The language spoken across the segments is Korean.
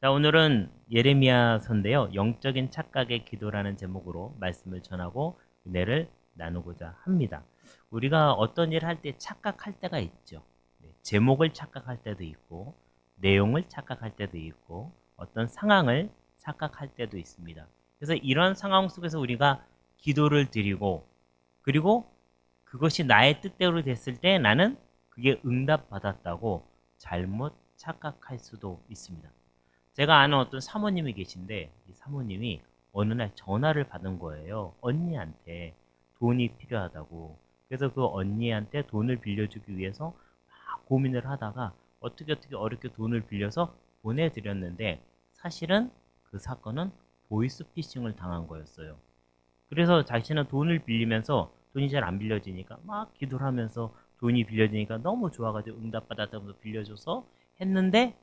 자, 오늘은 예레미야서인데요. 영적인 착각의 기도라는 제목으로 말씀을 전하고 은혜를 나누고자 합니다. 우리가 어떤 일을 할 때 착각할 때가 있죠. 제목을 착각할 때도 있고, 내용을 착각할 때도 있고, 어떤 상황을 착각할 때도 있습니다. 그래서 이런 상황 속에서 우리가 기도를 드리고, 그리고 그것이 나의 뜻대로 됐을 때 나는 그게 응답받았다고 잘못 착각할 수도 있습니다. 제가 아는 어떤 사모님이 계신데 이 사모님이 어느 날 전화를 받은 거예요. 언니한테 돈이 필요하다고. 그래서 그 언니한테 돈을 빌려주기 위해서 막 고민을 하다가 어떻게 어렵게 돈을 빌려서 보내드렸는데 사실은 그 사건은 보이스피싱을 당한 거였어요. 그래서 자신은 돈을 빌리면서 돈이 잘 안 빌려지니까 막 기도를 하면서 돈이 빌려지니까 너무 좋아가지고 응답받았다면서 빌려줘서 했는데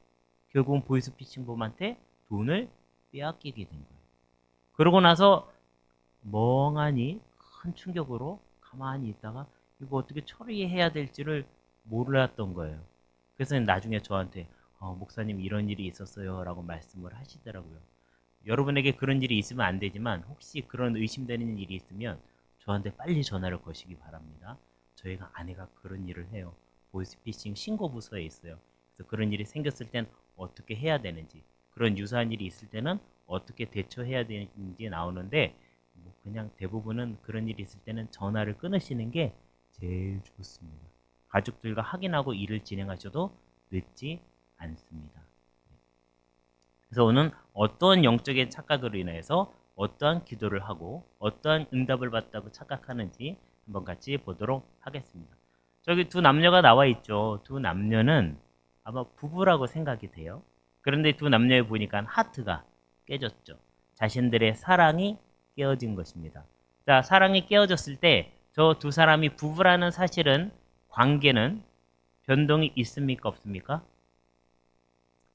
결국은 보이스피싱범한테 돈을 빼앗기게 된 거예요. 그러고 나서 멍하니 큰 충격으로 가만히 있다가 이거 어떻게 처리해야 될지를 몰랐던 거예요. 그래서 나중에 저한테 목사님 이런 일이 있었어요 라고 말씀을 하시더라고요. 여러분에게 그런 일이 있으면 안 되지만 혹시 그런 의심되는 일이 있으면 저한테 빨리 전화를 거시기 바랍니다. 저희가 아내가 그런 일을 해요. 보이스피싱 신고부서에 있어요. 그래서 그런 일이 생겼을 땐 어떻게 해야 되는지, 그런 유사한 일이 있을 때는 어떻게 대처해야 되는지 나오는데 뭐 그냥 대부분은 그런 일이 있을 때는 전화를 끊으시는 게 제일 좋습니다. 가족들과 확인하고 일을 진행하셔도 늦지 않습니다. 그래서 오늘 어떠한 영적인 착각으로 인해서 어떠한 기도를 하고 어떠한 응답을 받다고 착각하는지 한번 같이 보도록 하겠습니다. 저기 두 남녀가 나와 있죠. 두 남녀는 아마 부부라고 생각이 돼요. 그런데 두 남녀에 보니까 하트가 깨졌죠. 자신들의 사랑이 깨어진 것입니다. 자, 사랑이 깨어졌을 때 저 두 사람이 부부라는 사실은 관계는 변동이 있습니까? 없습니까?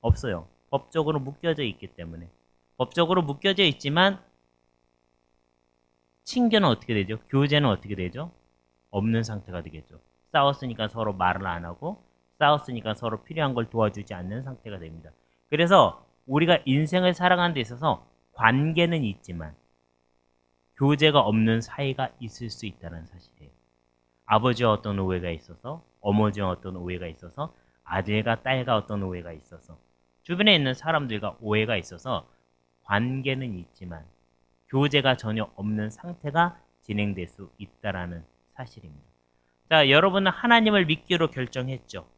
없어요. 법적으로 묶여져 있기 때문에. 법적으로 묶여져 있지만 친교는 어떻게 되죠? 교제는 어떻게 되죠? 없는 상태가 되겠죠. 싸웠으니까 서로 말을 안 하고 싸웠으니까 서로 필요한 걸 도와주지 않는 상태가 됩니다. 그래서 우리가 인생을 살아가는 데 있어서 관계는 있지만 교제가 없는 사이가 있을 수 있다는 사실이에요. 아버지와 어떤 오해가 있어서, 어머니와 어떤 오해가 있어서, 아들과 딸과 어떤 오해가 있어서, 주변에 있는 사람들과 오해가 있어서 관계는 있지만 교제가 전혀 없는 상태가 진행될 수 있다라는 사실입니다. 자, 여러분은 하나님을 믿기로 결정했죠.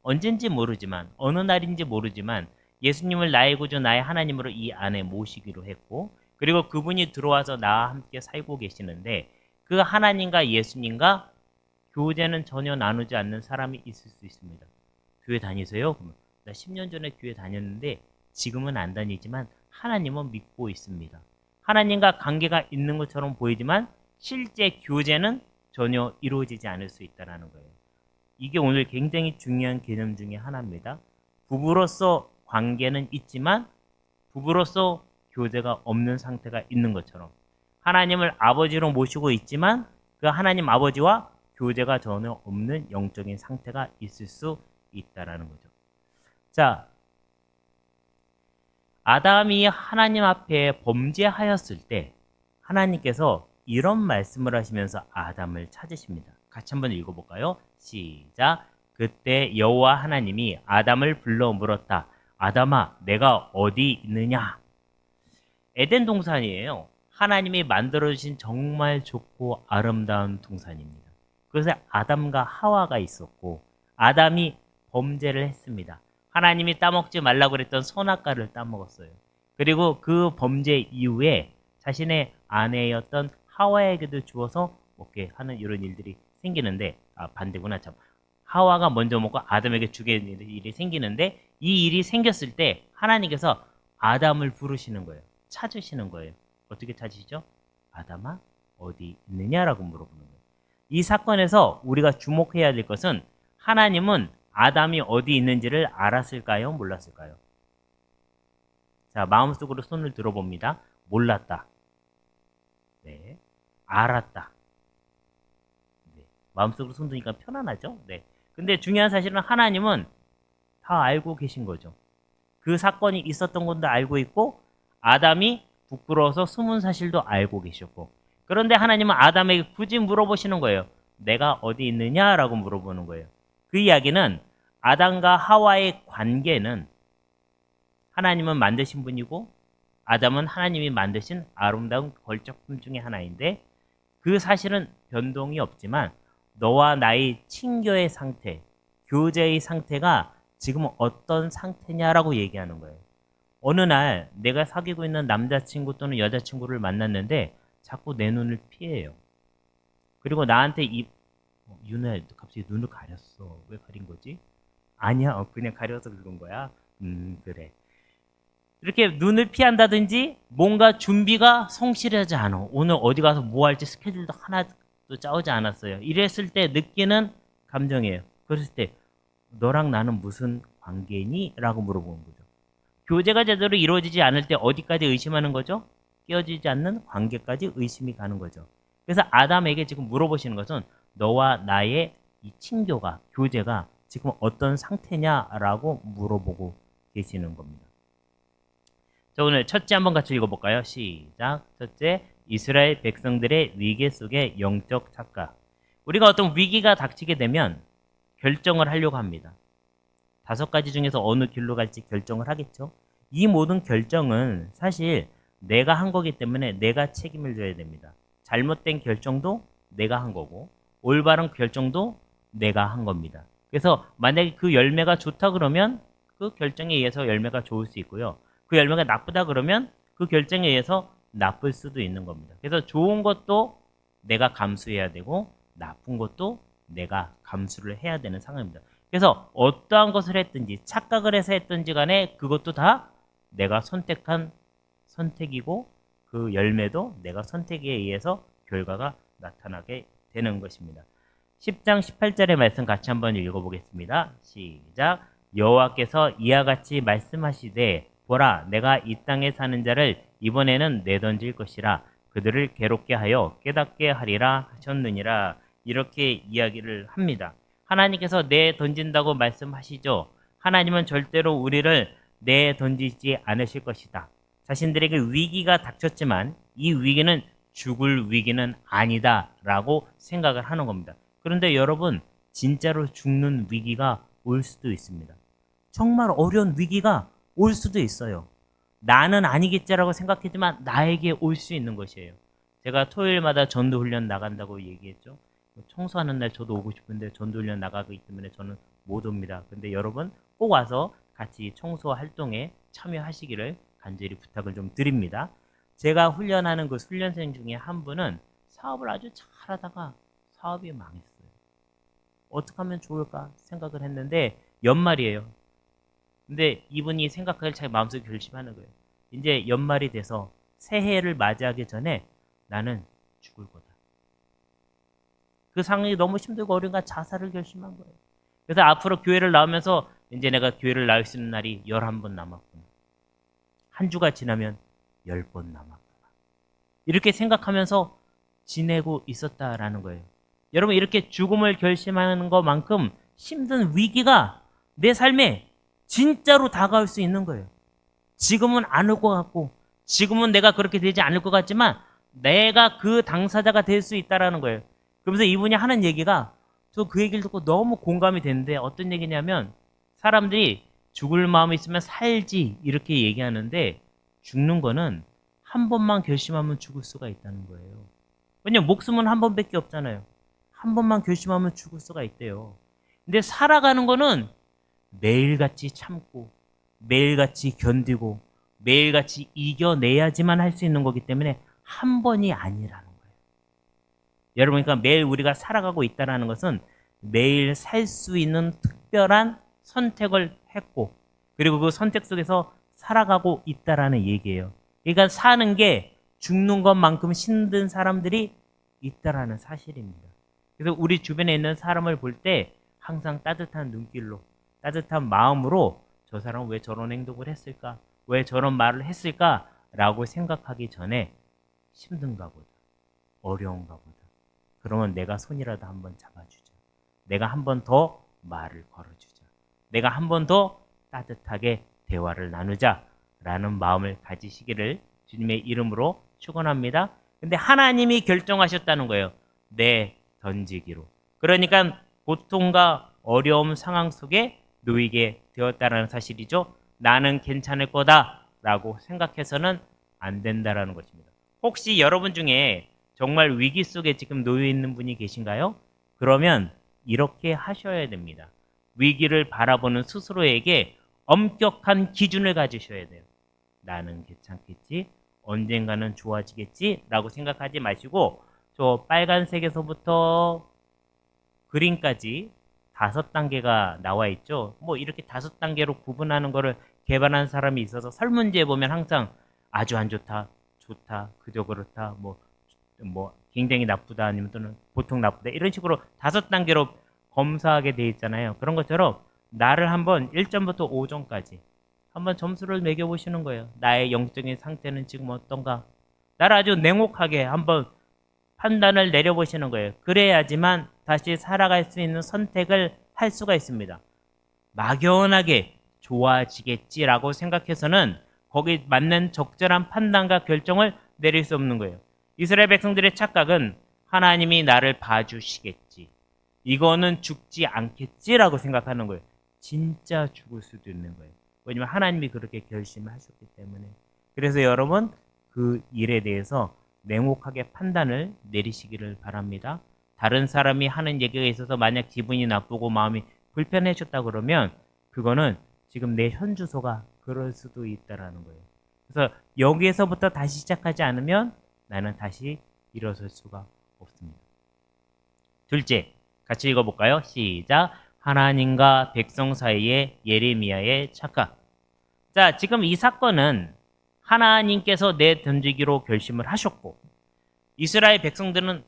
언젠지 모르지만, 어느 날인지 모르지만 예수님을 나의 구주, 나의 하나님으로 이 안에 모시기로 했고, 그리고 그분이 들어와서 나와 함께 살고 계시는데 그 하나님과 예수님과 교제는 전혀 나누지 않는 사람이 있을 수 있습니다. 교회 다니세요? 그러면 나 10년 전에 교회 다녔는데 지금은 안 다니지만 하나님은 믿고 있습니다. 하나님과 관계가 있는 것처럼 보이지만 실제 교제는 전혀 이루어지지 않을 수 있다는 거예요. 이게 오늘 굉장히 중요한 개념 중에 하나입니다. 부부로서 관계는 있지만 부부로서 교제가 없는 상태가 있는 것처럼 하나님을 아버지로 모시고 있지만 그 하나님 아버지와 교제가 전혀 없는 영적인 상태가 있을 수 있다라는 거죠. 자, 아담이 하나님 앞에 범죄하였을 때 하나님께서 이런 말씀을 하시면서 아담을 찾으십니다. 같이 한번 읽어볼까요? 시작. 그때 여호와 하나님이 아담을 불러 물었다. 아담아, 내가 어디 있느냐? 에덴 동산이에요. 하나님이 만들어주신 정말 좋고 아름다운 동산입니다. 그래서 아담과 하와가 있었고 아담이 범죄를 했습니다. 하나님이 따먹지 말라고 그랬던 선악과를 따먹었어요. 그리고 그 범죄 이후에 자신의 아내였던 하와에게도 주어서 먹게 하는 이런 일들이 생기는데 반대구나 참. 하와가 먼저 먹고 아담에게 주게 일이 생기는데 이 일이 생겼을 때 하나님께서 아담을 부르시는 거예요. 찾으시는 거예요. 어떻게 찾으시죠? 아담아 어디 있느냐라고 물어보는 거예요. 이 사건에서 우리가 주목해야 될 것은 하나님은 아담이 어디 있는지를 알았을까요? 몰랐을까요? 자, 마음속으로 손을 들어봅니다. 몰랐다. 네. 알았다. 네. 마음속으로 손 드니까 편안하죠? 네. 근데 중요한 사실은 하나님은 다 알고 계신 거죠. 그 사건이 있었던 것도 알고 있고 아담이 부끄러워서 숨은 사실도 알고 계셨고 그런데 하나님은 아담에게 굳이 물어보시는 거예요. 내가 어디 있느냐라고 물어보는 거예요. 그 이야기는 아담과 하와의 관계는 하나님은 만드신 분이고 아담은 하나님이 만드신 아름다운 걸작품 중에 하나인데 그 사실은 변동이 없지만 너와 나의 친교의 상태, 교제의 상태가 지금 어떤 상태냐라고 얘기하는 거예요. 어느 날 내가 사귀고 있는 남자친구 또는 여자친구를 만났는데 자꾸 내 눈을 피해요. 그리고 나한테 윤호야 갑자기 눈을 가렸어. 왜 가린 거지? 아니야 그냥 가려서 그런 거야. 그래. 이렇게 눈을 피한다든지 뭔가 준비가 성실하지 않아. 오늘 어디 가서 뭐 할지 스케줄도 하나도 짜오지 않았어요. 이랬을 때 느끼는 감정이에요. 그랬을 때 너랑 나는 무슨 관계니? 라고 물어보는 거죠. 교제가 제대로 이루어지지 않을 때 어디까지 의심하는 거죠? 깨어지지 않는 관계까지 의심이 가는 거죠. 그래서 아담에게 지금 물어보시는 것은 너와 나의 이 친교가, 교제가 지금 어떤 상태냐라고 물어보고 계시는 겁니다. 자, 오늘 첫째 한번 같이 읽어볼까요? 시작. 첫째, 이스라엘 백성들의 위기 속의 영적 착각. 우리가 어떤 위기가 닥치게 되면 결정을 하려고 합니다. 5가지 중에서 어느 길로 갈지 결정을 하겠죠. 이 모든 결정은 사실 내가 한 거기 때문에 내가 책임을 져야 됩니다. 잘못된 결정도 내가 한 거고 올바른 결정도 내가 한 겁니다. 그래서 만약에 그 열매가 좋다 그러면 그 결정에 의해서 열매가 좋을 수 있고요. 그 열매가 나쁘다 그러면 그 결정에 의해서 나쁠 수도 있는 겁니다. 그래서 좋은 것도 내가 감수해야 되고 나쁜 것도 내가 감수를 해야 되는 상황입니다. 그래서 어떠한 것을 했든지 착각을 해서 했든지 간에 그것도 다 내가 선택한 선택이고 그 열매도 내가 선택에 의해서 결과가 나타나게 되는 것입니다. 10장 18절의 말씀 같이 한번 읽어보겠습니다. 시작. 여호와께서 이와 같이 말씀하시되 보라 내가 이 땅에 사는 자를 이번에는 내던질 것이라 그들을 괴롭게 하여 깨닫게 하리라 하셨느니라. 이렇게 이야기를 합니다. 하나님께서 내던진다고 말씀하시죠. 하나님은 절대로 우리를 내던지지 않으실 것이다. 자신들에게 위기가 닥쳤지만 이 위기는 죽을 위기는 아니다 라고 생각을 하는 겁니다. 그런데 여러분 진짜로 죽는 위기가 올 수도 있습니다. 정말 어려운 위기가 올 수도 있어요. 나는 아니겠지라고 생각했지만 나에게 올 수 있는 것이에요. 제가 토요일마다 전도훈련 나간다고 얘기했죠. 청소하는 날 저도 오고 싶은데 전도훈련 나가기 때문에 저는 못 옵니다. 근데 여러분 꼭 와서 같이 청소 활동에 참여하시기를 간절히 부탁을 좀 드립니다. 제가 훈련하는 그 훈련생 중에 한 분은 사업을 아주 잘하다가 사업이 망했어요. 어떻게 하면 좋을까 생각을 했는데 연말이에요. 근데 이분이 생각하길 자기 마음속에 결심하는 거예요. 이제 연말이 돼서 새해를 맞이하기 전에 나는 죽을 거다. 그 상황이 너무 힘들고 어려운가 자살을 결심한 거예요. 그래서 앞으로 교회를 나오면서 이제 내가 교회를 나올 수 있는 날이 11번 남았구나. 한 주가 지나면 10번 남았구나. 이렇게 생각하면서 지내고 있었다라는 거예요. 여러분 이렇게 죽음을 결심하는 것만큼 힘든 위기가 내 삶에 진짜로 다가올 수 있는 거예요. 지금은 안 올 것 같고 지금은 내가 그렇게 되지 않을 것 같지만 내가 그 당사자가 될 수 있다라는 거예요. 그러면서 이분이 하는 얘기가 저 그 얘기를 듣고 너무 공감이 되는데 어떤 얘기냐면 사람들이 죽을 마음이 있으면 살지 이렇게 얘기하는데 죽는 거는 한 번만 결심하면 죽을 수가 있다는 거예요. 왜냐면 목숨은 한 번밖에 없잖아요. 한 번만 결심하면 죽을 수가 있대요. 근데 살아가는 거는 매일같이 참고 매일같이 견디고 매일같이 이겨내야지만 할 수 있는 거기 때문에 한 번이 아니라는 거예요. 여러분 그러니까 매일 우리가 살아가고 있다는 것은 매일 살 수 있는 특별한 선택을 했고 그리고 그 선택 속에서 살아가고 있다라는 얘기예요. 그러니까 사는 게 죽는 것만큼 힘든 사람들이 있다라는 사실입니다. 그래서 우리 주변에 있는 사람을 볼 때 항상 따뜻한 눈길로 따뜻한 마음으로 저 사람은 왜 저런 행동을 했을까? 왜 저런 말을 했을까? 라고 생각하기 전에 힘든가 보다. 어려운가 보다. 그러면 내가 손이라도 한번 잡아주자. 내가 한 번 더 말을 걸어주자. 내가 한 번 더 따뜻하게 대화를 나누자라는 마음을 가지시기를 주님의 이름으로 축원합니다. 근데 하나님이 결정하셨다는 거예요. 던지기로. 그러니까 고통과 어려움 상황 속에 놓이게 되었다는 사실이죠. 나는 괜찮을 거다라고 생각해서는 안 된다라는 것입니다. 혹시 여러분 중에 정말 위기 속에 지금 놓여 있는 분이 계신가요? 그러면 이렇게 하셔야 됩니다. 위기를 바라보는 스스로에게 엄격한 기준을 가지셔야 돼요. 나는 괜찮겠지? 언젠가는 좋아지겠지? 라고 생각하지 마시고 저 빨간색에서부터 그린까지 5단계가 나와 있죠. 뭐 이렇게 5단계로 구분하는 거를 개발한 사람이 있어서 설문지에 보면 항상 아주 안 좋다, 좋다, 그저 그렇다, 뭐 굉장히 나쁘다 아니면 또는 보통 나쁘다 이런 식으로 5단계로 검사하게 돼 있잖아요. 그런 것처럼 나를 한번 1점부터 5점까지 한번 점수를 매겨보시는 거예요. 나의 영적인 상태는 지금 어떤가? 나를 아주 냉혹하게 한번 판단을 내려보시는 거예요. 그래야지만 다시 살아갈 수 있는 선택을 할 수가 있습니다. 막연하게 좋아지겠지라고 생각해서는 거기 맞는 적절한 판단과 결정을 내릴 수 없는 거예요. 이스라엘 백성들의 착각은 하나님이 나를 봐주시겠지. 이거는 죽지 않겠지라고 생각하는 거예요. 진짜 죽을 수도 있는 거예요. 왜냐면 하나님이 그렇게 결심하셨기 때문에. 그래서 여러분 그 일에 대해서 냉혹하게 판단을 내리시기를 바랍니다. 다른 사람이 하는 얘기가 있어서 만약 기분이 나쁘고 마음이 불편해졌다 그러면 그거는 지금 내 현 주소가 그럴 수도 있다라는 거예요. 그래서 여기에서부터 다시 시작하지 않으면 나는 다시 일어설 수가 없습니다. 둘째, 같이 읽어볼까요? 시작. 하나님과 백성 사이의 예레미야의 착각. 자, 지금 이 사건은 하나님께서 내던지기로 결심을 하셨고 이스라엘 백성들은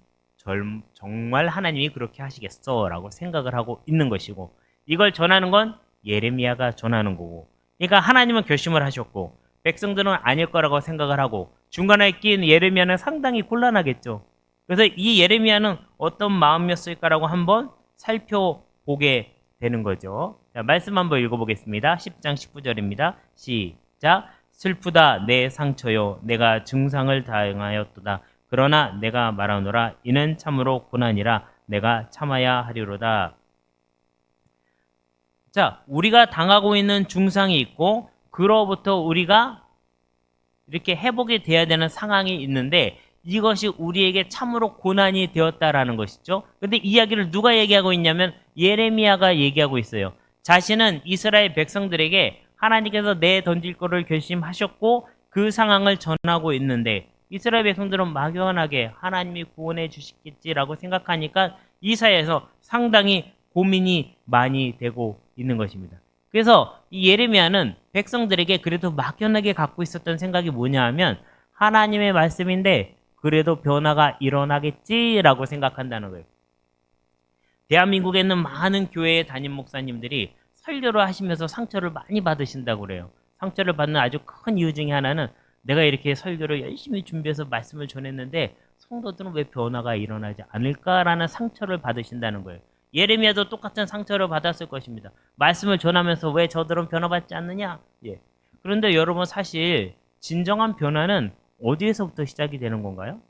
정말 하나님이 그렇게 하시겠어 라고 생각을 하고 있는 것이고 이걸 전하는 건 예레미야가 전하는 거고 그러니까 하나님은 결심을 하셨고 백성들은 아닐 거라고 생각을 하고 중간에 낀 예레미야는 상당히 곤란하겠죠. 그래서 이 예레미야는 어떤 마음이었을까라고 한번 살펴보게 되는 거죠. 자, 말씀 한번 읽어보겠습니다. 10장 19절입니다. 시작. 슬프다 내 상처요 내가 증상을 당하였도다. 그러나 내가 말하노라 이는 참으로 고난이라 내가 참아야 하리로다. 자, 우리가 당하고 있는 증상이 있고 그로부터 우리가 이렇게 회복이 돼야 되는 상황이 있는데 이것이 우리에게 참으로 고난이 되었다라는 것이죠. 근데 이 이야기를 누가 얘기하고 있냐면 예레미야가 얘기하고 있어요. 자신은 이스라엘 백성들에게 하나님께서 던질 거를 결심하셨고 그 상황을 전하고 있는데 이스라엘 백성들은 막연하게 하나님이 구원해 주시겠지라고 생각하니까 이 사회에서 상당히 고민이 많이 되고 있는 것입니다. 그래서 이 예레미야는 백성들에게 그래도 막연하게 갖고 있었던 생각이 뭐냐 하면 하나님의 말씀인데 그래도 변화가 일어나겠지라고 생각한다는 거예요. 대한민국에 있는 많은 교회의 담임 목사님들이 설교를 하시면서 상처를 많이 받으신다고 그래요. 상처를 받는 아주 큰 이유 중에 하나는 내가 이렇게 설교를 열심히 준비해서 말씀을 전했는데 성도들은 왜 변화가 일어나지 않을까라는 상처를 받으신다는 거예요. 예레미야도 똑같은 상처를 받았을 것입니다. 말씀을 전하면서 왜 저들은 변화받지 않느냐? 예. 그런데 여러분 사실 진정한 변화는 어디에서부터 시작이 되는 건가요?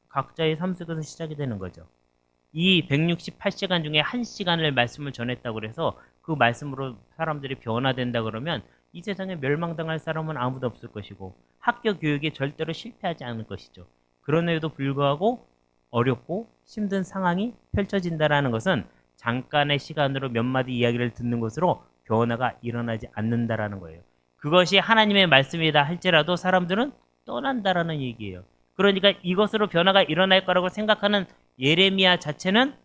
각자의 삶 속에서 시작이 되는 거죠. 이 168시간 중에 1시간을 말씀을 전했다고 해서 그 말씀으로 사람들이 변화된다 그러면 이 세상에 멸망당할 사람은 아무도 없을 것이고 학교 교육이 절대로 실패하지 않을 것이죠. 그럼에도 불구하고 어렵고 힘든 상황이 펼쳐진다는 것은 잠깐의 시간으로 몇 마디 이야기를 듣는 것으로 변화가 일어나지 않는다라는 거예요. 그것이 하나님의 말씀이다 할지라도 사람들은 떠난다라는 얘기예요. 그러니까 이것으로 변화가 일어날 거라고 생각하는 예레미야 자체는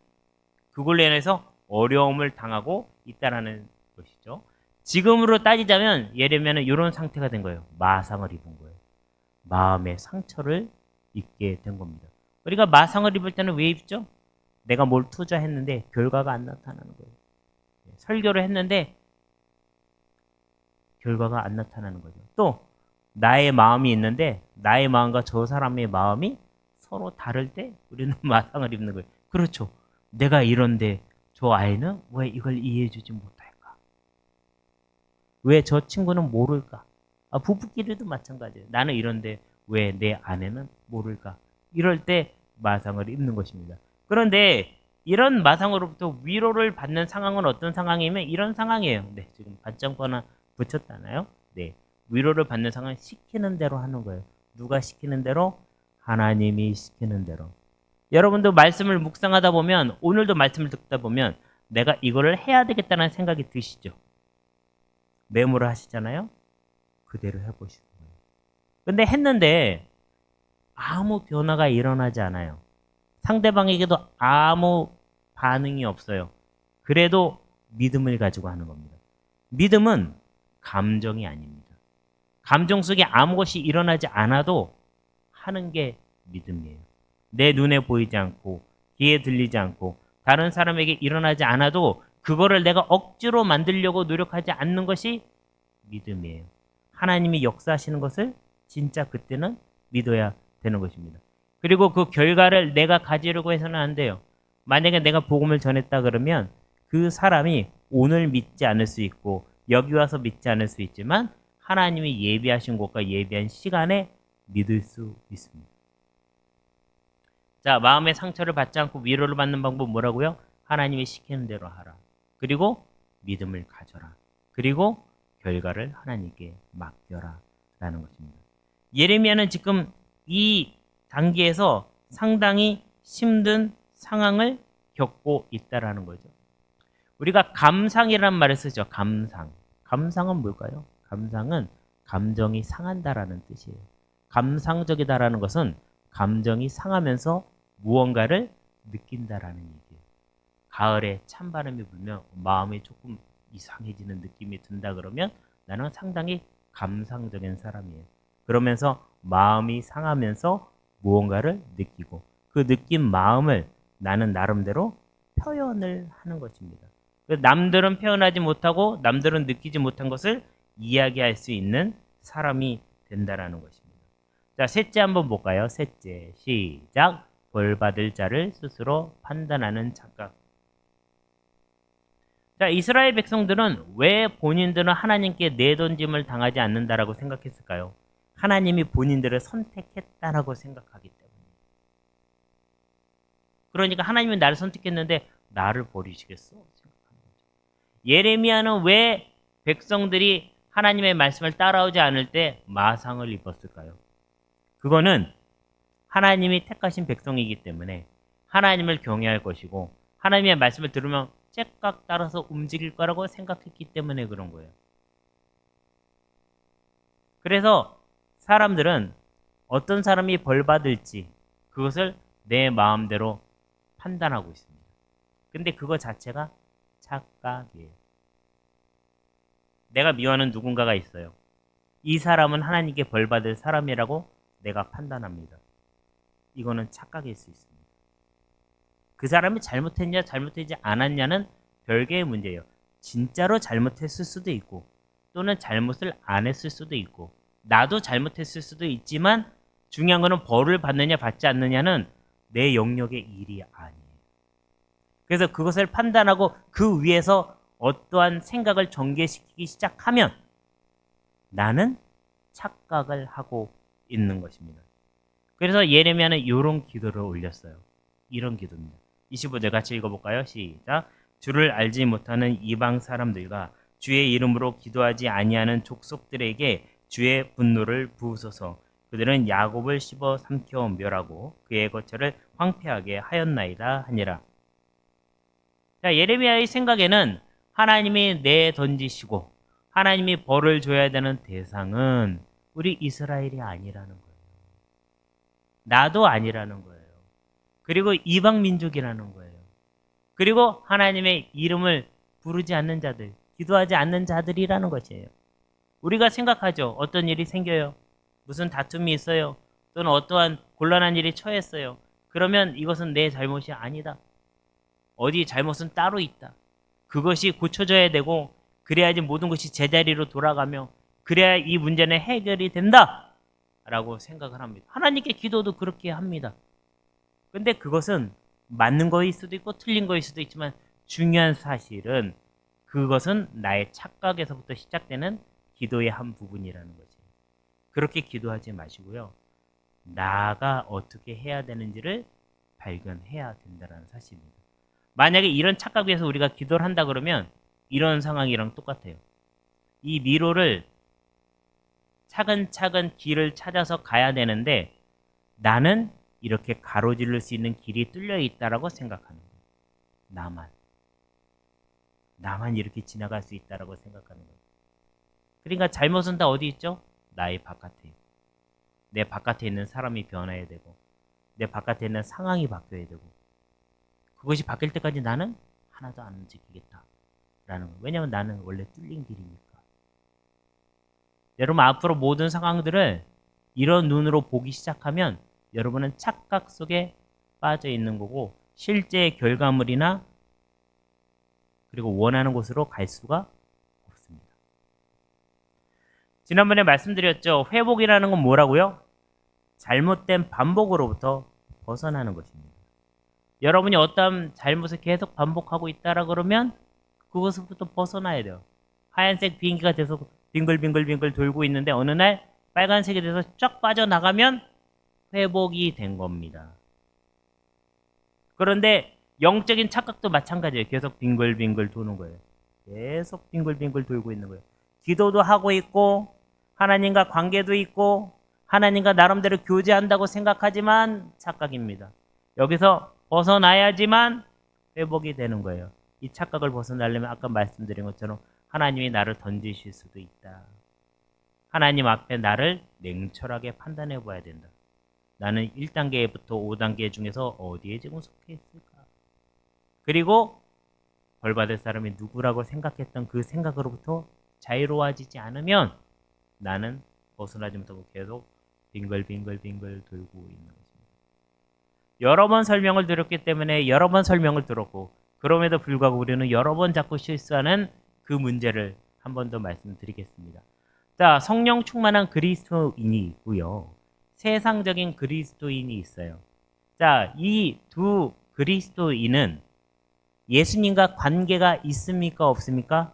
그걸로 인해서 어려움을 당하고 있다라는 것이죠. 지금으로 따지자면 예레미야는 이런 상태가 된 거예요. 마상을 입은 거예요. 마음의 상처를 입게 된 겁니다. 우리가 마상을 입을 때는 왜 입죠? 내가 뭘 투자했는데 결과가 안 나타나는 거예요. 설교를 했는데 결과가 안 나타나는 거죠. 또 나의 마음이 있는데 나의 마음과 저 사람의 마음이 서로 다를 때 우리는 마상을 입는 거예요. 그렇죠. 내가 이런데 저 아이는 왜 이걸 이해해 주지 못할까? 왜 저 친구는 모를까? 부부끼리도 마찬가지예요. 나는 이런데 왜 내 아내는 모를까? 이럴 때 마상을 입는 것입니다. 그런데 이런 마상으로부터 위로를 받는 상황은 어떤 상황이면 이런 상황이에요. 네, 지금 반점과 하나 붙였잖아요. 네, 위로를 받는 상황은 시키는 대로 하는 거예요. 누가 시키는 대로? 하나님이 시키는 대로. 여러분도 말씀을 묵상하다 보면, 오늘도 말씀을 듣다 보면 내가 이거를 해야 되겠다는 생각이 드시죠? 메모를 하시잖아요. 그대로 해보시는 거예요. 근데 했는데 아무 변화가 일어나지 않아요. 상대방에게도 아무 반응이 없어요. 그래도 믿음을 가지고 하는 겁니다. 믿음은 감정이 아닙니다. 감정 속에 아무것이 일어나지 않아도 하는 게 믿음이에요. 내 눈에 보이지 않고 귀에 들리지 않고 다른 사람에게 일어나지 않아도 그거를 내가 억지로 만들려고 노력하지 않는 것이 믿음이에요. 하나님이 역사하시는 것을 진짜 그때는 믿어야 되는 것입니다. 그리고 그 결과를 내가 가지려고 해서는 안 돼요. 만약에 내가 복음을 전했다 그러면 그 사람이 오늘 믿지 않을 수 있고 여기 와서 믿지 않을 수 있지만 하나님이 예비하신 곳과 예비한 시간에 믿을 수 있습니다. 자, 마음의 상처를 받지 않고 위로를 받는 방법 뭐라고요? 하나님이 시키는 대로 하라. 그리고 믿음을 가져라. 그리고 결과를 하나님께 맡겨라. 라는 것입니다. 예레미야는 지금 이 단계에서 상당히 힘든 상황을 겪고 있다라는 거죠. 우리가 감상이라는 말을 쓰죠. 감상. 감상은 뭘까요? 감상은 감정이 상한다라는 뜻이에요. 감상적이다라는 것은 감정이 상하면서 무언가를 느낀다라는 얘기예요. 가을에 찬바람이 불면 마음이 조금 이상해지는 느낌이 든다 그러면 나는 상당히 감상적인 사람이에요. 그러면서 마음이 상하면서 무언가를 느끼고 그 느낀 마음을 나는 나름대로 표현을 하는 것입니다. 남들은 표현하지 못하고 남들은 느끼지 못한 것을 이야기할 수 있는 사람이 된다라는 것입니다. 자, 셋째 한번 볼까요? 셋째, 시작. 벌 받을 자를 스스로 판단하는 착각. 자, 이스라엘 백성들은 왜 본인들은 하나님께 내던짐을 당하지 않는다라고 생각했을까요? 하나님이 본인들을 선택했다라고 생각하기 때문에. 그러니까 하나님이 나를 선택했는데 나를 버리시겠어? 생각하는 거죠. 예레미야는 왜 백성들이 하나님의 말씀을 따라오지 않을 때 마상을 입었을까요? 그거는 하나님이 택하신 백성이기 때문에 하나님을 경외할 것이고 하나님의 말씀을 들으면 째깍 따라서 움직일 거라고 생각했기 때문에 그런 거예요. 그래서 사람들은 어떤 사람이 벌 받을지 그것을 내 마음대로 판단하고 있습니다. 근데 그거 자체가 착각이에요. 내가 미워하는 누군가가 있어요. 이 사람은 하나님께 벌 받을 사람이라고 내가 판단합니다. 이거는 착각일 수 있습니다. 그 사람이 잘못했냐 잘못하지 않았냐는 별개의 문제예요. 진짜로 잘못했을 수도 있고 또는 잘못을 안 했을 수도 있고 나도 잘못했을 수도 있지만 중요한 거는 벌을 받느냐 받지 않느냐는 내 영역의 일이 아니에요. 그래서 그것을 판단하고 그 위에서 어떠한 생각을 전개시키기 시작하면 나는 착각을 하고 있는 것입니다. 그래서 예레미야는 이런 기도를 올렸어요. 이런 기도입니다. 25절 같이 읽어볼까요? 시작. 주를 알지 못하는 이방 사람들과 주의 이름으로 기도하지 아니하는 족속들에게 주의 분노를 부으소서. 그들은 야곱을 씹어 삼켜 멸하고 그의 거처를 황폐하게 하였나이다 하니라. 자, 예레미야의 생각에는 하나님이 내던지시고 하나님이 벌을 줘야 되는 대상은 우리 이스라엘이 아니라는 거예요. 나도 아니라는 거예요. 그리고 이방 민족이라는 거예요. 그리고 하나님의 이름을 부르지 않는 자들, 기도하지 않는 자들이라는 것이에요. 우리가 생각하죠. 어떤 일이 생겨요. 무슨 다툼이 있어요. 또는 어떠한 곤란한 일이 처했어요. 그러면 이것은 내 잘못이 아니다. 어디 잘못은 따로 있다. 그것이 고쳐져야 되고 그래야지 모든 것이 제자리로 돌아가며 그래야 이 문제는 해결이 된다 라고 생각을 합니다. 하나님께 기도도 그렇게 합니다. 근데 그것은 맞는 거일 수도 있고 틀린 거일 수도 있지만 중요한 사실은 그것은 나의 착각에서부터 시작되는 기도의 한 부분이라는 거지. 그렇게 기도하지 마시고요. 나가 어떻게 해야 되는지를 발견해야 된다는 사실입니다. 만약에 이런 착각 위해서 우리가 기도를 한다 그러면 이런 상황이랑 똑같아요. 이 미로를 차근차근 길을 찾아서 가야 되는데 나는 이렇게 가로질를 수 있는 길이 뚫려 있다라고 생각하는 거예요. 나만 이렇게 지나갈 수 있다라고 생각하는 거예요. 그러니까 잘못은 다 어디 있죠? 나의 바깥에. 내 바깥에 있는 사람이 변해야 되고 내 바깥에 있는 상황이 바뀌어야 되고 그것이 바뀔 때까지 나는 하나도 안 움직이겠다 라는 거예요. 왜냐하면 나는 원래 뚫린 길이니까. 여러분 앞으로 모든 상황들을 이런 눈으로 보기 시작하면 여러분은 착각 속에 빠져 있는 거고 실제 결과물이나 그리고 원하는 곳으로 갈 수가 없습니다. 지난번에 말씀드렸죠. 회복이라는 건 뭐라고요? 잘못된 반복으로부터 벗어나는 것입니다. 여러분이 어떤 잘못을 계속 반복하고 있다라 그러면 그것부터 벗어나야 돼요. 하얀색 비행기가 계속 빙글빙글 돌고 있는데 어느 날 빨간색이 돼서 쫙 빠져나가면 회복이 된 겁니다. 그런데 영적인 착각도 마찬가지예요. 계속 빙글빙글 도는 거예요. 계속 빙글빙글 돌고 있는 거예요. 기도도 하고 있고 하나님과 관계도 있고 하나님과 나름대로 교제한다고 생각하지만 착각입니다. 여기서 벗어나야지만 회복이 되는 거예요. 이 착각을 벗어나려면 아까 말씀드린 것처럼 하나님이 나를 던지실 수도 있다. 하나님 앞에 나를 냉철하게 판단해 봐야 된다. 나는 1단계부터 5단계 중에서 어디에 지금 속해 있을까? 그리고 벌받을 사람이 누구라고 생각했던 그 생각으로부터 자유로워지지 않으면 나는 벗어나지 못하고 계속 빙글빙글 돌고 있는 것입니다. 여러 번 설명을 드렸기 때문에 여러 번 설명을 들었고 그럼에도 불구하고 우리는 여러 번 자꾸 실수하는 그 문제를 한 번 더 말씀드리겠습니다. 자, 성령 충만한 그리스도인이 있고요. 세상적인 그리스도인이 있어요. 자, 이 두 그리스도인은 예수님과 관계가 있습니까? 없습니까?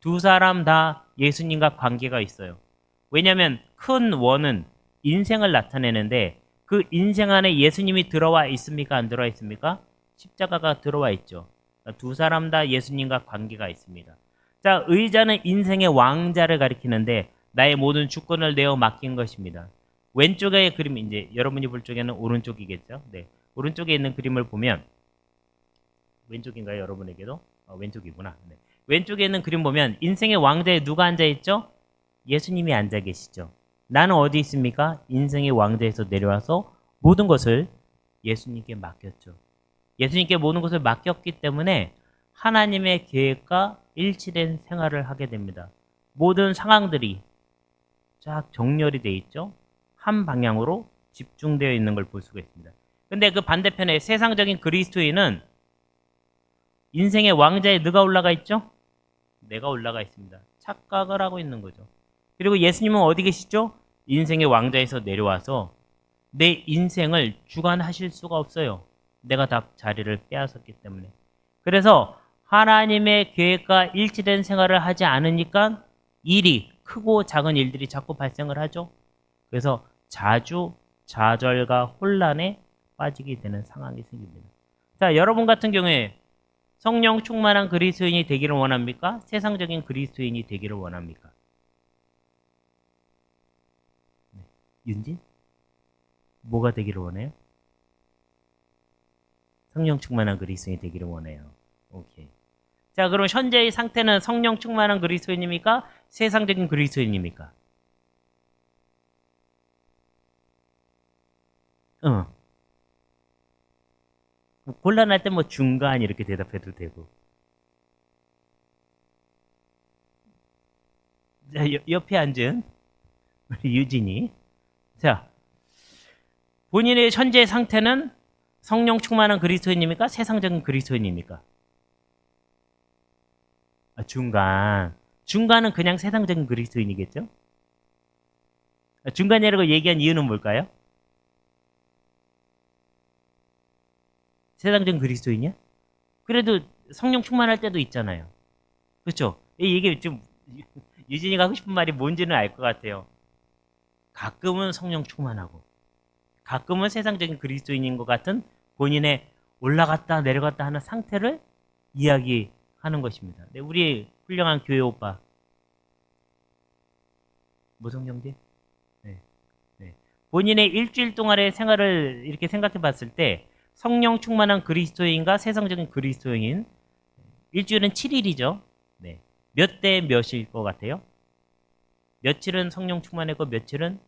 두 사람 다 예수님과 관계가 있어요. 왜냐하면 큰 원은 인생을 나타내는데 그 인생 안에 예수님이 들어와 있습니까? 안 들어와 있습니까? 십자가가 들어와 있죠. 두 사람 다 예수님과 관계가 있습니다. 자, 의자는 인생의 왕자를 가리키는데 나의 모든 주권을 내어 맡긴 것입니다. 왼쪽의 그림, 이제 여러분이 볼 쪽에는 오른쪽이겠죠. 네, 오른쪽에 있는 그림을 보면 왼쪽인가요? 여러분에게도? 왼쪽이구나. 네. 왼쪽에 있는 그림 보면 인생의 왕자에 누가 앉아있죠? 예수님이 앉아 계시죠. 나는 어디 있습니까? 인생의 왕자에서 내려와서 모든 것을 예수님께 맡겼죠. 예수님께 모든 것을 맡겼기 때문에 하나님의 계획과 일치된 생활을 하게 됩니다. 모든 상황들이 쫙 정렬이 되어 있죠. 한 방향으로 집중되어 있는 걸 볼 수가 있습니다. 근데 그 반대편에 세상적인 그리스도인은 인생의 왕자에 누가 올라가 있죠? 내가 올라가 있습니다. 착각을 하고 있는 거죠. 그리고 예수님은 어디 계시죠? 인생의 왕자에서 내려와서 내 인생을 주관하실 수가 없어요. 내가 다 자리를 빼앗았기 때문에. 그래서 하나님의 계획과 일치된 생활을 하지 않으니까 일이 크고 작은 일들이 자꾸 발생을 하죠. 그래서 자주 좌절과 혼란에 빠지게 되는 상황이 생깁니다. 자, 여러분 같은 경우에 성령 충만한 그리스도인이 되기를 원합니까? 세상적인 그리스도인이 되기를 원합니까? 윤진? 뭐가 되기를 원해요? 성령 충만한 그리스도인이 되기를 원해요. 오케이. 자, 그럼 현재의 상태는 성령 충만한 그리스도인입니까? 세상적인 그리스도인입니까? 곤란할 때 뭐 중간 이렇게 대답해도 되고. 자, 옆에 앉은 우리 유진이. 자, 본인의 현재 상태는 성령 충만한 그리스도인입니까? 세상적인 그리스도인입니까? 중간. 중간은 그냥 세상적인 그리스도인이겠죠? 중간이라고 얘기한 이유는 뭘까요? 세상적인 그리스도인이야? 그래도 성령 충만할 때도 있잖아요. 그렇죠? 이게 좀 유진이가 하고 싶은 말이 뭔지는 알 것 같아요. 가끔은 성령 충만하고 가끔은 세상적인 그리스도인인 것 같은 본인의 올라갔다 내려갔다 하는 상태를 이야기하는 것입니다. 네, 우리 훌륭한 교회 오빠 모성영재? 네, 네. 본인의 일주일 동안의 생활을 이렇게 생각해 봤을 때 성령 충만한 그리스도인과 세상적인 그리스도인 일주일은 7일이죠. 네. 몇 대 몇일 것 같아요? 며칠은 성령 충만했고 며칠은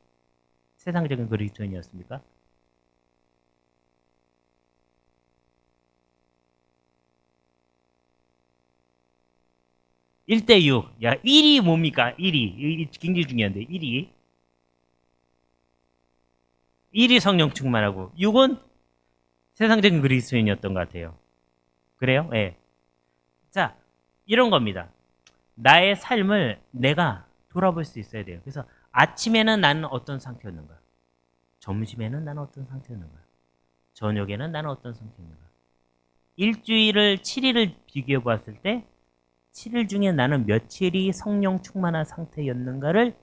세상적인 그리스도인이었습니까? 1대6. 야, 1이 뭡니까? 1이 굉장히 중요한데. 1이 성령 충만하고 6은 세상적인 그리스도인이었던 것 같아요. 그래요? 예. 네. 자, 이런 겁니다. 나의 삶을 내가 돌아볼 수 있어야 돼요. 그래서 아침에는 나는 어떤 상태였는가? 점심에는 나는 어떤 상태였는가? 저녁에는 나는 어떤 상태였는가? 일주일을 7일을 비교해 보았을 때 7일 중에 나는 며칠이 성령 충만한 상태였는가를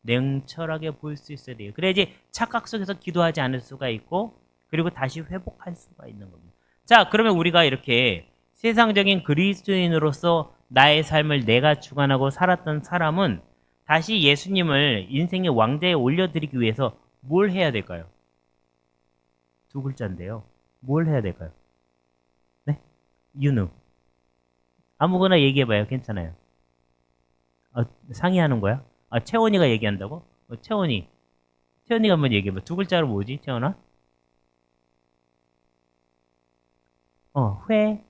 냉철하게 볼 수 있어야 돼요. 그래야지 착각 속에서 기도하지 않을 수가 있고 그리고 다시 회복할 수가 있는 겁니다. 자, 그러면 우리가 이렇게 세상적인 그리스도인으로서 나의 삶을 내가 주관하고 살았던 사람은 다시 예수님을 인생의 왕좌에 올려드리기 위해서 뭘 해야 될까요? 두 글자인데요. 뭘 해야 될까요? 네? 윤우. 아무거나 얘기해봐요. 괜찮아요. 상의하는 거야? 채원이가 얘기한다고? 채원이. 채원이가 한번 얘기해봐. 두 글자로 뭐지, 채원아? 회.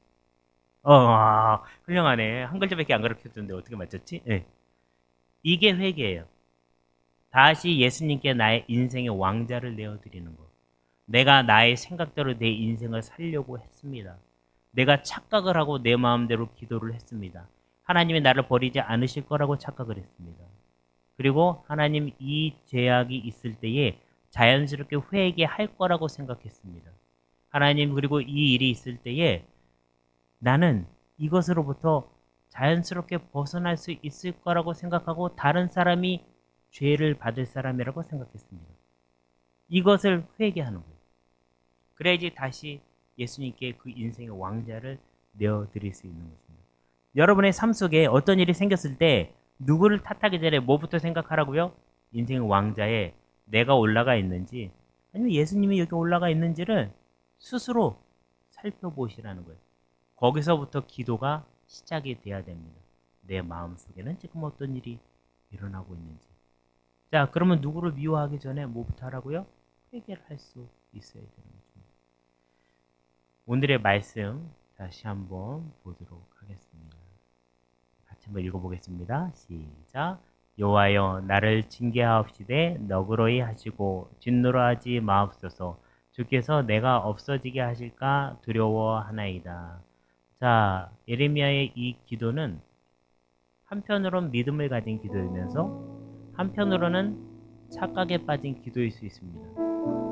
훌륭하네. 한 글자밖에 안 가르쳐줬는데 어떻게 맞췄지? 네. 이게 회개예요. 다시 예수님께 나의 인생의 왕자를 내어드리는 거. 내가 나의 생각대로 내 인생을 살려고 했습니다. 내가 착각을 하고 내 마음대로 기도를 했습니다. 하나님이 나를 버리지 않으실 거라고 착각을 했습니다. 그리고 하나님 이 죄악이 있을 때에 자연스럽게 회개할 거라고 생각했습니다. 하나님 그리고 이 일이 있을 때에 나는 이것으로부터 자연스럽게 벗어날 수 있을 거라고 생각하고 다른 사람이 죄를 받을 사람이라고 생각했습니다. 이것을 회개하는 거예요. 그래야지 다시 예수님께 그 인생의 왕자를 내어드릴 수 있는 것입니다. 여러분의 삶 속에 어떤 일이 생겼을 때 누구를 탓하기 전에 뭐부터 생각하라고요? 인생의 왕자에 내가 올라가 있는지 아니면 예수님이 여기 올라가 있는지를 스스로 살펴보시라는 거예요. 거기서부터 기도가 시작이 돼야 됩니다. 내 마음속에는 지금 어떤 일이 일어나고 있는지. 자, 그러면 누구를 미워하기 전에 뭐부터 하라고요? 회개를 할 수 있어야 되는 것입니다. 오늘의 말씀 다시 한번 보도록 하겠습니다. 같이 한번 읽어보겠습니다. 시작. 여호와여 나를 징계하옵시되 너그러이 하시고 진노로하지 마옵소서. 주께서 내가 없어지게 하실까 두려워하나이다. 자, 예레미야의 이 기도는 한편으로는 믿음을 가진 기도이면서 한편으로는 착각에 빠진 기도일 수 있습니다.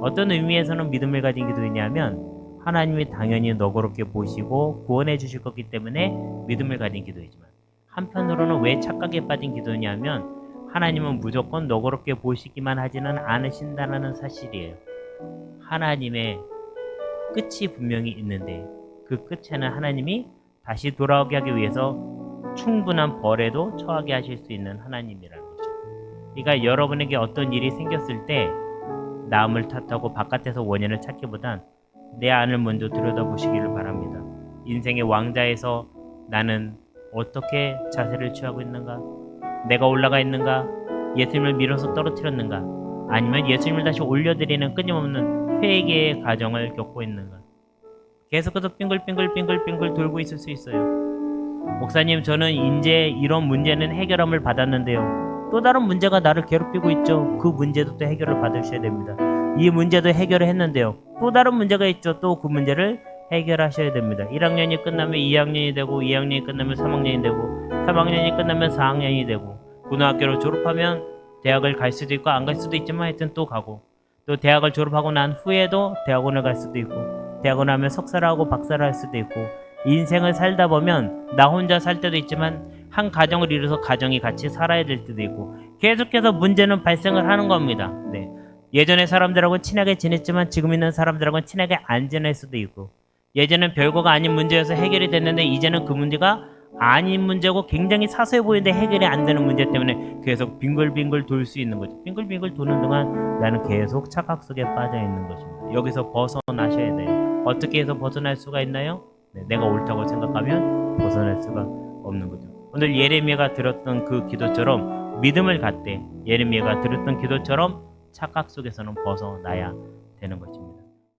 어떤 의미에서는 믿음을 가진 기도이냐면 하나님이 당연히 너그럽게 보시고 구원해 주실 거기 때문에 믿음을 가진 기도이지만 한편으로는 왜 착각에 빠진 기도냐면 하나님은 무조건 너그럽게 보시기만 하지는 않으신다는 사실이에요. 하나님의 끝이 분명히 있는데 그 끝에는 하나님이 다시 돌아오게 하기 위해서 충분한 벌에도 처하게 하실 수 있는 하나님이라는 거죠. 그러니까 여러분에게 어떤 일이 생겼을 때 남을 탓하고 바깥에서 원인을 찾기보단 내 안을 먼저 들여다보시기를 바랍니다. 인생의 왕자에서 나는 어떻게 자세를 취하고 있는가? 내가 올라가 있는가? 예수님을 밀어서 떨어뜨렸는가? 아니면 예수님을 다시 올려드리는 끊임없는 회개의 과정을 겪고 있는가? 계속해서 빙글빙글 돌고 있을 수 있어요. 목사님, 저는 이제 이런 문제는 해결함을 받았는데요. 또 다른 문제가 나를 괴롭히고 있죠. 그 문제도 또 해결을 받으셔야 됩니다. 이 문제도 해결을 했는데요. 또 다른 문제가 있죠. 또 그 문제를 해결하셔야 됩니다. 1학년이 끝나면 2학년이 되고 2학년이 끝나면 3학년이 되고 3학년이 끝나면 4학년이 되고 고등학교를 졸업하면 대학을 갈 수도 있고 안 갈 수도 있지만 하여튼 또 가고 또 대학을 졸업하고 난 후에도 대학원을 갈 수도 있고 대학원 하면 석사를 하고 박사를 할 수도 있고 인생을 살다 보면 나 혼자 살 때도 있지만 한 가정을 이루어서 가정이 같이 살아야 될 때도 있고 계속해서 문제는 발생을 하는 겁니다. 네. 예전에 사람들하고는 친하게 지냈지만 지금 있는 사람들하고는 친하게 안 지낼 수도 있고 예전엔 별거가 아닌 문제여서 해결이 됐는데 이제는 그 문제가 아닌 문제고 굉장히 사소해 보이는데 해결이 안 되는 문제 때문에 계속 빙글빙글 돌 수 있는 거죠. 빙글빙글 도는 동안 나는 계속 착각 속에 빠져 있는 것입니다. 여기서 벗어나셔야 돼요. 어떻게 해서 벗어날 수가 있나요? 네, 내가 옳다고 생각하면 벗어날 수가 없는 거죠. 오늘 예레미야가 들었던 그 기도처럼 믿음을 갖되 예레미야가 들었던 기도처럼 착각 속에서는 벗어나야 되는 것입니다.